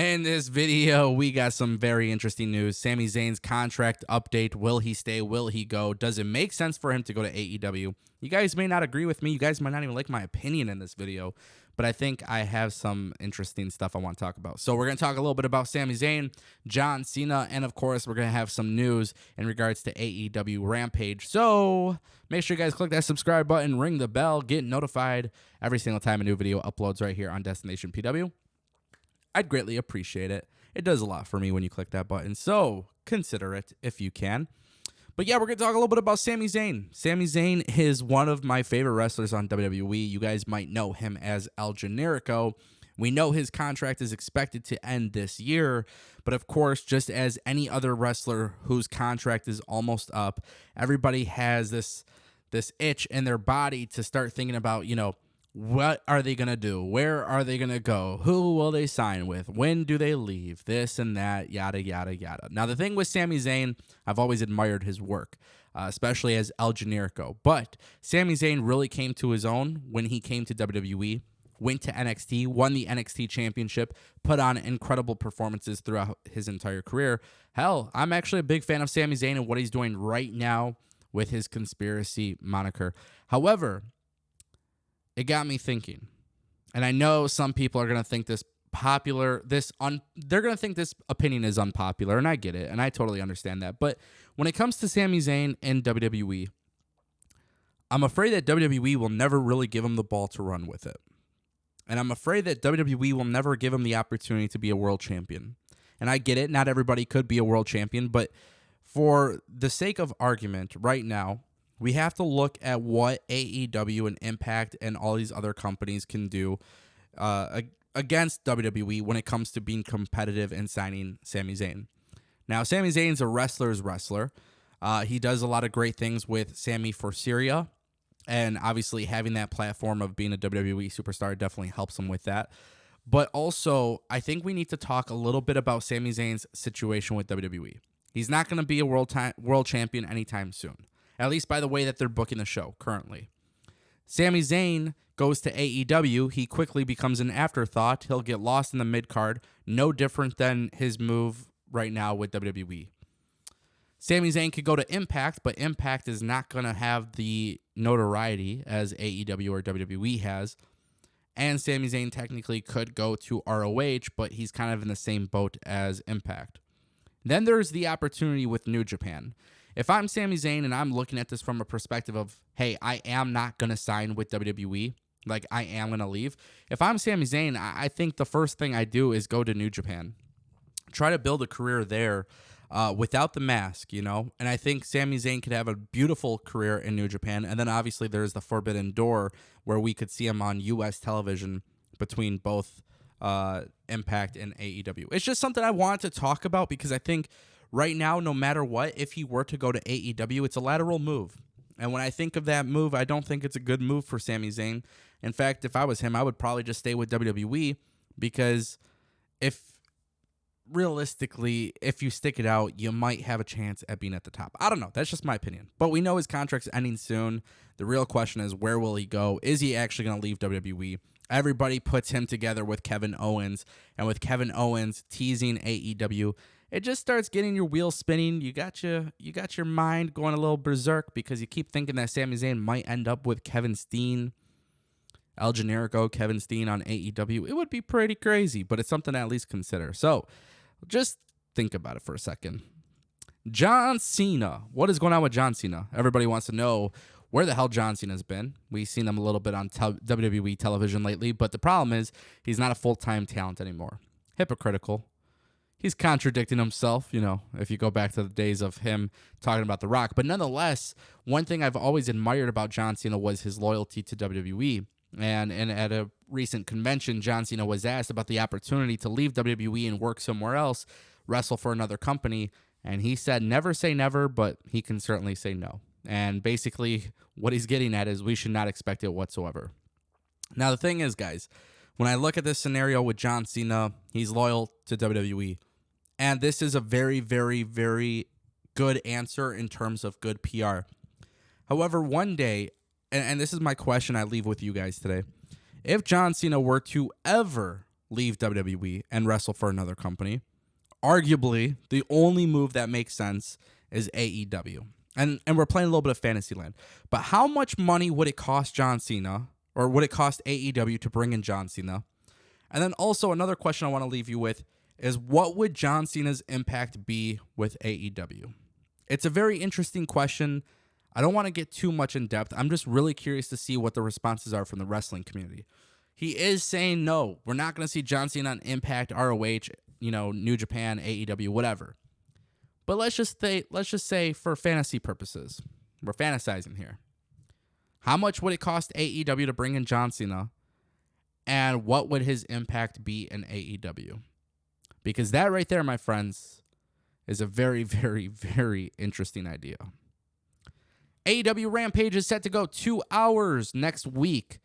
In this video, we got some very interesting news. Sami Zayn's contract update. Will he stay? Will he go? Does it make sense for him to go to AEW? You guys may not agree with me. You guys might not even like my opinion in this video, but I think I have some interesting stuff I want to talk about. So we're going to talk a little bit about Sami Zayn, John Cena, and of course, we're going to have some news in regards to AEW Rampage. So make sure you guys click that subscribe button, ring the bell, get notified every single time a new video uploads right here on Destination PW. I'd greatly appreciate it. It does a lot for me when you click that button, so consider it if you can. But yeah, we're going to talk a little bit about Sami Zayn. Sami Zayn is one of my favorite wrestlers on WWE. You guys might know him as El Generico. We know his contract is expected to end this year, but of course, just as any other wrestler whose contract is almost up, everybody has this itch in their body to start thinking about, what are they going to do? Where are they going to go? Who will they sign with? When do they leave? This and that, yada, yada, yada. Now, the thing with Sami Zayn, I've always admired his work, especially as El Generico. But Sami Zayn really came to his own when he came to WWE, went to NXT, won the NXT championship, put on incredible performances throughout his entire career. Hell, I'm actually a big fan of Sami Zayn and what he's doing right now with his conspiracy moniker. However, it got me thinking, and I know some people are going to think they're going to think this opinion is unpopular, and I get it, and I totally understand that. But when it comes to Sami Zayn and WWE, I'm afraid that WWE will never really give him the ball to run with it. And I'm afraid that WWE will never give him the opportunity to be a world champion. And I get it, not everybody could be a world champion, but for the sake of argument right now, we have to look at what AEW and Impact and all these other companies can do against WWE when it comes to being competitive and signing Sami Zayn. Now, Sami Zayn's a wrestler's wrestler. He does a lot of great things with Sami for Syria, and obviously having that platform of being a WWE superstar definitely helps him with that. But also, I think we need to talk a little bit about Sami Zayn's situation with WWE. He's not going to be a world champion anytime soon. At least by the way that they're booking the show currently. Sami Zayn goes to AEW. He quickly becomes an afterthought. He'll get lost in the mid-card. No different than his move right now with WWE. Sami Zayn could go to Impact, but Impact is not going to have the notoriety as AEW or WWE has. And Sami Zayn technically could go to ROH, but he's kind of in the same boat as Impact. Then there's the opportunity with New Japan. If I'm Sami Zayn and I'm looking at this from a perspective of, hey, I am not going to sign with WWE, like I am going to leave. If I'm Sami Zayn, I think the first thing I do is go to New Japan. Try to build a career there without the mask, And I think Sami Zayn could have a beautiful career in New Japan. And then obviously there's the Forbidden Door where we could see him on U.S. television between both Impact and AEW. It's just something I want to talk about because I think right now, no matter what, if he were to go to AEW, it's a lateral move. And when I think of that move, I don't think it's a good move for Sami Zayn. In fact, if I was him, I would probably just stay with WWE because realistically, if you stick it out, you might have a chance at being at the top. I don't know. That's just my opinion. But we know his contract's ending soon. The real question is, where will he go? Is he actually going to leave WWE? Everybody puts him together with Kevin Owens. And with Kevin Owens teasing AEW, it just starts getting your wheels spinning. You got your mind going a little berserk because you keep thinking that Sami Zayn might end up with Kevin Steen, El Generico, Kevin Steen on AEW. It would be pretty crazy, but it's something to at least consider. So just think about it for a second. John Cena. What is going on with John Cena? Everybody wants to know where the hell John Cena's been. We've seen him a little bit on WWE television lately, but the problem is he's not a full-time talent anymore. Hypocritical. He's contradicting himself, if you go back to the days of him talking about The Rock. But nonetheless, one thing I've always admired about John Cena was his loyalty to WWE. And at a recent convention, John Cena was asked about the opportunity to leave WWE and work somewhere else, wrestle for another company. And he said, never say never, but he can certainly say no. And basically what he's getting at is we should not expect it whatsoever. Now, the thing is, guys, when I look at this scenario with John Cena, he's loyal to WWE. And this is a very, very, very good answer in terms of good PR. However, one day, and this is my question I leave with you guys today, if John Cena were to ever leave WWE and wrestle for another company. Arguably, the only move that makes sense is AEW. And we're playing a little bit of Fantasyland. But how much money would it cost John Cena, or would it cost AEW to bring in John Cena? And then also another question I want to leave you with is, what would John Cena's impact be with AEW? It's a very interesting question. I don't want to get too much in depth. I'm just really curious to see what the responses are from the wrestling community. He is saying, no, we're not going to see John Cena on Impact, ROH, New Japan, AEW, whatever. But let's just say for fantasy purposes, we're fantasizing here. How much would it cost AEW to bring in John Cena? And what would his impact be in AEW? Because that right there, my friends, is a very, very, very interesting idea. AEW Rampage is set to go 2 hours next week.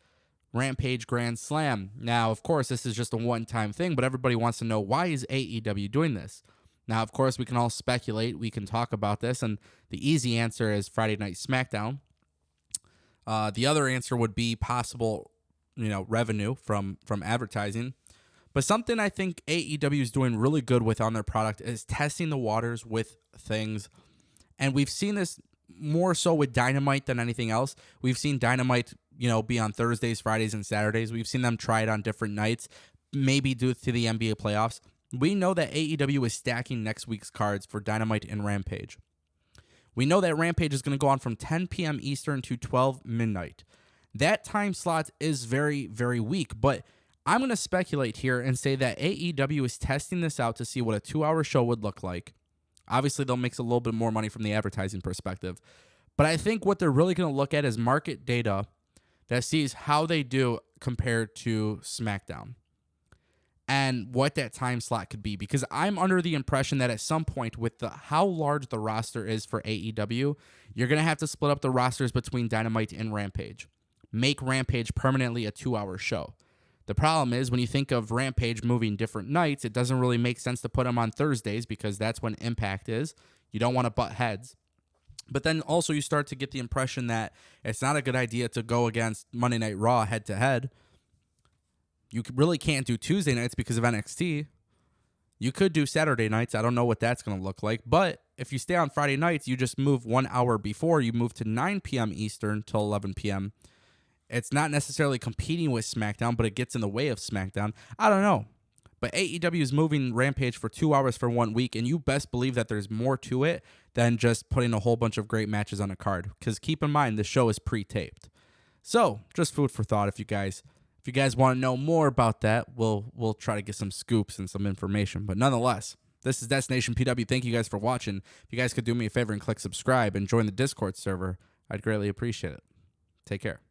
Rampage Grand Slam. Now, of course, this is just a one-time thing, but everybody wants to know, why is AEW doing this? Now, of course, we can all speculate. We can talk about this, and the easy answer is Friday Night Smackdown. The other answer would be possible, revenue from advertising. But something I think AEW is doing really good with on their product is testing the waters with things. And we've seen this more so with Dynamite than anything else. We've seen Dynamite, be on Thursdays, Fridays, and Saturdays. We've seen them try it on different nights, maybe due to the NBA playoffs. We know that AEW is stacking next week's cards for Dynamite and Rampage. We know that Rampage is going to go on from 10 p.m. Eastern to 12 midnight. That time slot is very, very weak, but I'm going to speculate here and say that AEW is testing this out to see what a 2-hour show would look like. Obviously, they'll make a little bit more money from the advertising perspective. But I think what they're really going to look at is market data that sees how they do compared to SmackDown and what that time slot could be. Because I'm under the impression that at some point, with how large the roster is for AEW, you're going to have to split up the rosters between Dynamite and Rampage. Make Rampage permanently a 2-hour show. The problem is, when you think of Rampage moving different nights, it doesn't really make sense to put them on Thursdays because that's when Impact is. You don't want to butt heads. But then also you start to get the impression that it's not a good idea to go against Monday Night Raw head-to-head. You really can't do Tuesday nights because of NXT. You could do Saturday nights. I don't know what that's going to look like. But if you stay on Friday nights, you just move 1 hour before. You move to 9 p.m. Eastern till 11 p.m. It's not necessarily competing with SmackDown, but it gets in the way of SmackDown. I don't know. But AEW is moving Rampage for 2 hours for 1 week, and you best believe that there's more to it than just putting a whole bunch of great matches on a card. Because keep in mind, the show is pre-taped. So, just food for thought. If you guys want to know more about that, we'll try to get some scoops and some information. But nonetheless, this is Destination PW. Thank you guys for watching. If you guys could do me a favor and click subscribe and join the Discord server, I'd greatly appreciate it. Take care.